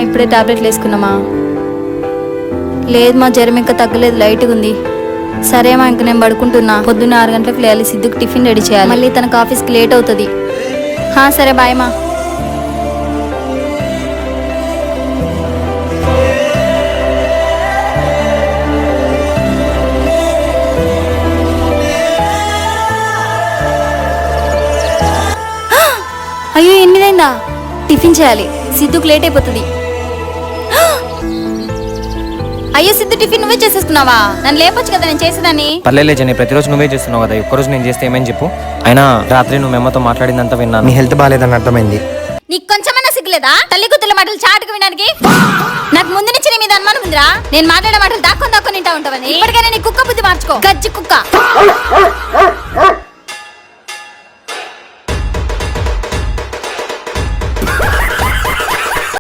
ఇప్పుడే టాబ్లెట్లు వేసుకున్నామా? లేదు మా, జ్వరం ఇంకా తగ్గలేదు, లైట్గా ఉంది. సరే మా, ఇంక నేను పడుకుంటున్నా. పొద్దున్న 6 గంటలకు లేయాలి, సిద్ధుకు టిఫిన్ రెడీ చేయాలి, మళ్ళీ తనకు ఆఫీస్కి లేట్ అవుతుంది. సరే బాయ్ మా. అయ్యో 8 అయిందా? టిఫిన్ చేయాలి, సిద్ధుకు లేట్ అయిపోతుంది. అయ్యో సిద్ధు, టిఫిన్ నువ్వే చేసేస్తున్నావా? నన్ను లేపొచ్చు కదా, నేను చేసేదాన్ని. పర్లేదు జని, ప్రతిరోజు నువ్వే చేస్తున్నావు కదా, ఒక్కరోజు నేను చేస్తే ఏమని చెప్పు. అయినా రాత్రి నువ్వు మేమతో మాట్లాడిందంతా విన్నాను. నీ హెల్త్ బాగాలేదని అర్థమైంది. నీకు కొంచెమన్నా సిగ్గులేదా? తల్లి కూతుళ్ళ మాటలు చాటుకు వినడానికి. నాకు ముందు నుంచి నీ మీద అనుమానం ఉందిరా. నేను మాట్లాడే మాటలు దాక్కొని వింటా ఉంటావని. ఇప్పటికైనా నీ కుక్క బుద్ధి మార్చుకో, గజ్జి కుక్క.